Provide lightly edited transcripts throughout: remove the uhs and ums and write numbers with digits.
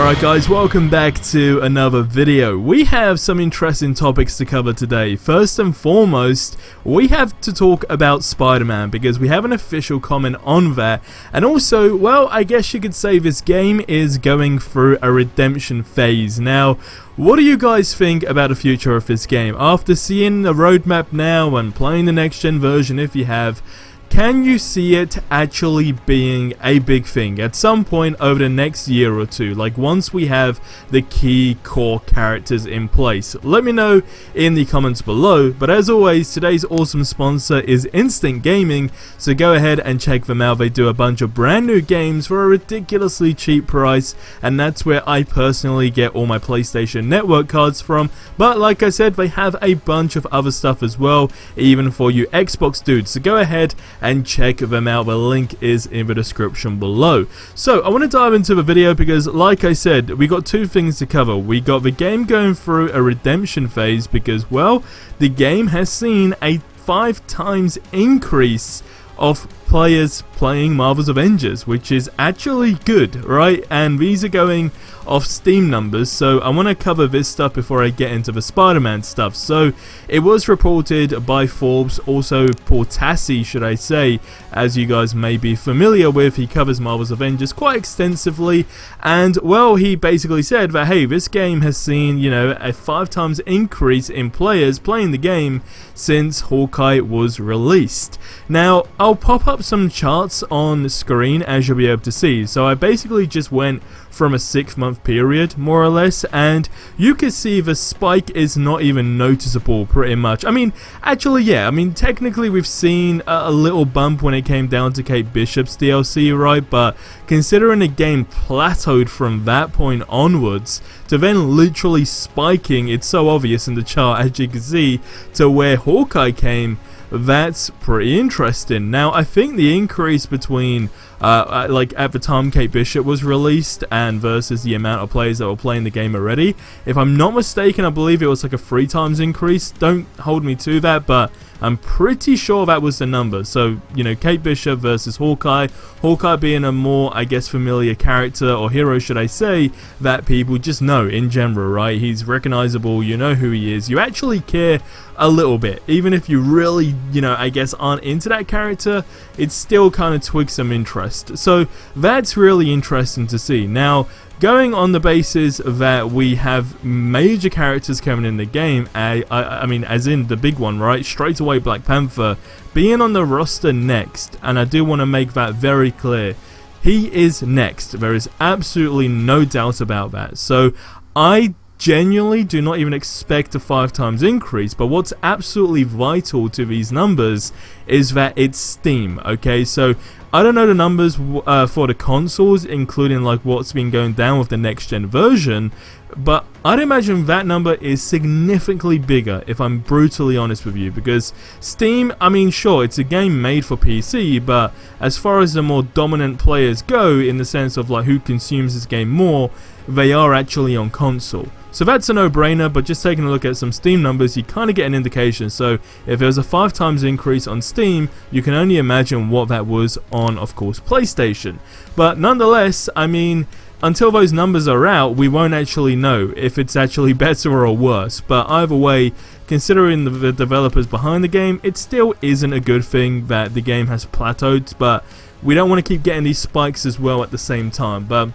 Alright guys, welcome back to another video. We have some interesting topics to cover today. First and foremost, we have to talk about Spider-Man because we have an official comment on that, and also, well, I guess you could say this game is going through a redemption phase. Now, what do you guys think about the future of this game? After seeing the roadmap now and playing the next gen version if you have, can you see it actually being a big thing at some point over the next year or two, like once we have the key core characters in place? Let me know in the comments below, but as always, today's awesome sponsor is Instant Gaming, so go ahead and check them out. They do a bunch of brand new games for a ridiculously cheap price, and that's where I personally get all my PlayStation Network cards from, but like I said, they have a bunch of other stuff as well, even for you Xbox dudes, so go ahead and check them out. The link is in the description below. So I want to dive into the video because, like I said, we got two things to cover. We got the game going through a redemption phase because, well, the game has seen a 5 times increase of players playing Marvel's Avengers, which is actually good, right? And these are going off Steam numbers, so I want to cover this stuff before I get into the Spider-Man stuff. So it was reported by Forbes, also Portassi, should I say, as you guys may be familiar with. He covers Marvel's Avengers quite extensively, and well, he basically said that, hey, this game has seen, you know, a 5 times increase in players playing the game since Hawkeye was released. Now, I'll pop up some charts on the screen as you'll be able to see. So I basically just went from a 6-month period, more or less, and you can see the spike is not even noticeable pretty much. I mean, actually, yeah, I mean, technically we've seen a little bump when it came down to Kate Bishop's DLC, right? But considering the game plateaued from that point onwards to then literally spiking, it's so obvious in the chart, as you can see, to where Hawkeye came. That's pretty interesting. Now, I think the increase between like at the time Kate Bishop was released and versus the amount of players that were playing the game already, if I'm not mistaken, I believe it was like a 3 times increase. Don't hold me to that, but I'm pretty sure that was the number. So, you know, Kate Bishop versus Hawkeye. Hawkeye being a more, I guess, familiar character, or hero should I say, that people just know in general, right? He's recognizable, you know who he is. You actually care a little bit. Even if you really, you know, I guess aren't into that character, it still kind of twigs some interest. So that's really interesting to see. Now, going on the basis that we have major characters coming in the game, I mean, as in the big one, right? Straight away, Black Panther being on the roster next, and I do want to make that very clear. He is next. There is absolutely no doubt about that. So I genuinely do not even expect a 5 times increase, but what's absolutely vital to these numbers is that it's Steam, okay? So I don't know the numbers for the consoles, including like what's been going down with the next gen version, but I'd imagine that number is significantly bigger, if I'm brutally honest with you, because Steam, I mean, sure, it's a game made for PC, but as far as the more dominant players go, in the sense of like who consumes this game more, they are actually on console. So that's a no-brainer, but just taking a look at some Steam numbers, you kind of get an indication. So if there's a 5 times increase on Steam, you can only imagine what that was on, of course, PlayStation. But nonetheless, I mean, until those numbers are out, we won't actually know if it's actually better or worse. But either way, considering the developers behind the game, it still isn't a good thing that the game has plateaued, but we don't want to keep getting these spikes as well at the same time. But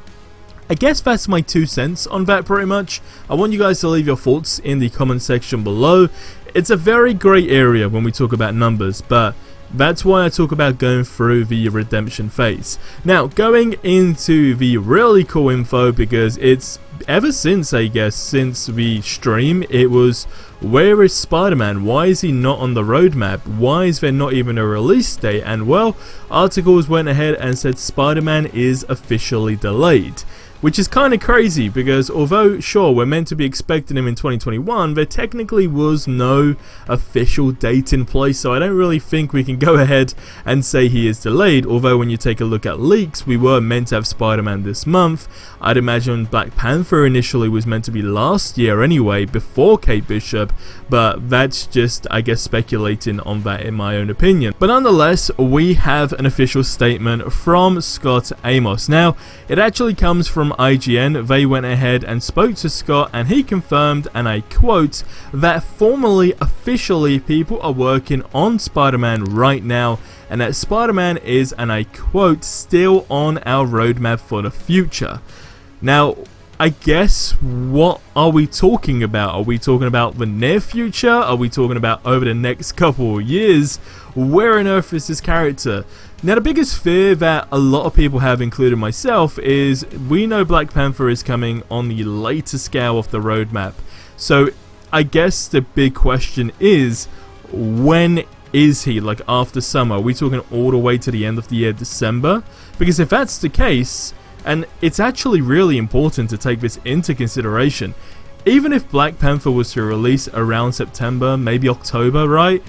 I guess that's my 2 cents on that pretty much. I want you guys to leave your thoughts in the comment section below. It's a very grey area when we talk about numbers, but that's why I talk about going through the redemption phase. Now, going into the really cool info, because it's ever since, I guess, since the stream, it was, where is Spider-Man? Why is he not on the roadmap? Why is there not even a release date? And well, articles went ahead and said Spider-Man is officially delayed. Which is kind of crazy because although, sure, we're meant to be expecting him in 2021, there technically was no official date in place, so I don't really think we can go ahead and say he is delayed. Although when you take a look at leaks, we were meant to have Spider-Man this month. I'd imagine Black Panther Panther initially was meant to be last year anyway, before Kate Bishop, but that's just, I guess, speculating on that in my own opinion. But nonetheless, we have an official statement from Scott Amos. Now, it actually comes from IGN. They went ahead and spoke to Scott, and he confirmed, and I quote, that formally, officially, people are working on Spider-Man right now, and that Spider-Man is, and I quote, still on our roadmap for the future. Now, I guess, what are we talking about? Are we talking about the near future? Are we talking about over the next couple of years? Where on earth is this character? Now, the biggest fear that a lot of people have, including myself, is we know Black Panther is coming on the later scale of the roadmap. So, I guess the big question is, when is he? Like, after summer? Are we talking all the way to the end of the year, December? Because if that's the case, and it's actually really important to take this into consideration, even if Black Panther was to release around September, maybe October, right?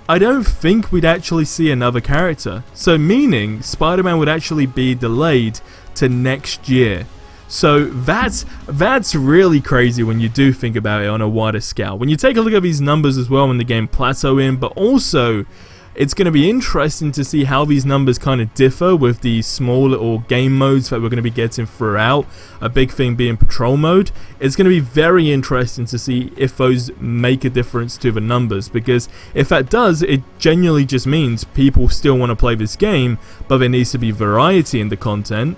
I don't think we'd actually see another character. So meaning, Spider-Man would actually be delayed to next year. So that's really crazy when you do think about it on a wider scale. When you take a look at these numbers as well, when the game plateauing, but also it's going to be interesting to see how these numbers kind of differ with the small little game modes that we're going to be getting throughout. A big thing being patrol mode. It's going to be very interesting to see if those make a difference to the numbers, because if that does, it genuinely just means people still want to play this game, but there needs to be variety in the content.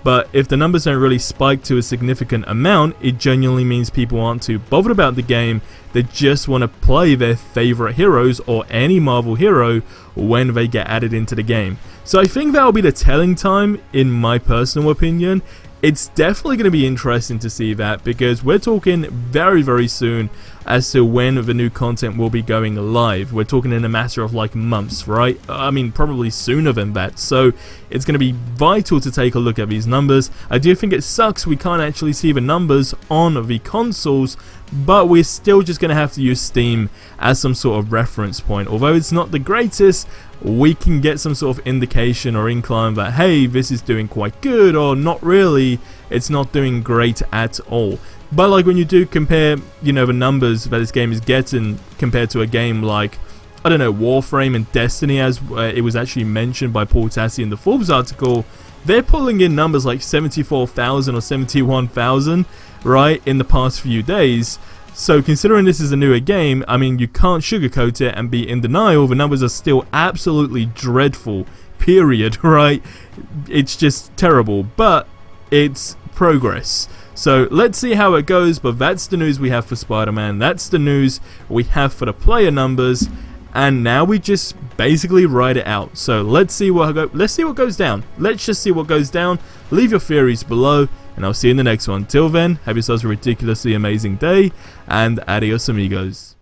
But if the numbers don't really spike to a significant amount, it genuinely means people aren't too bothered about the game. They just want to play their favorite heroes or any Marvel hero when they get added into the game. So I think that'll be the telling time, in my personal opinion. It's definitely going to be interesting to see that, because we're talking very, very soon as to when the new content will be going live. We're talking in a matter of like months, right? I mean, probably sooner than that. So it's going to be vital to take a look at these numbers. I do think it sucks we can't actually see the numbers on the consoles, but we're still just going to have to use Steam as some sort of reference point. Although it's not the greatest, we can get some sort of indication or incline that, hey, this is doing quite good, or not really, it's not doing great at all. But like when you do compare, you know, the numbers that this game is getting compared to a game like, I don't know, Warframe and Destiny, as it was actually mentioned by Paul Tassi in the Forbes article, they're pulling in numbers like 74,000 or 71,000, right, in the past few days. So considering this is a newer game, I mean, you can't sugarcoat it and be in denial. The numbers are still absolutely dreadful, period, right? It's just terrible, but it's progress. So let's see how it goes, but that's the news we have for Spider-Man. That's the news we have for the player numbers, and now we just basically ride it out. So let's see what goes down. Let's just see what goes down. Leave your theories below, and I'll see you in the next one. Till then, have yourselves a ridiculously amazing day, and adios amigos.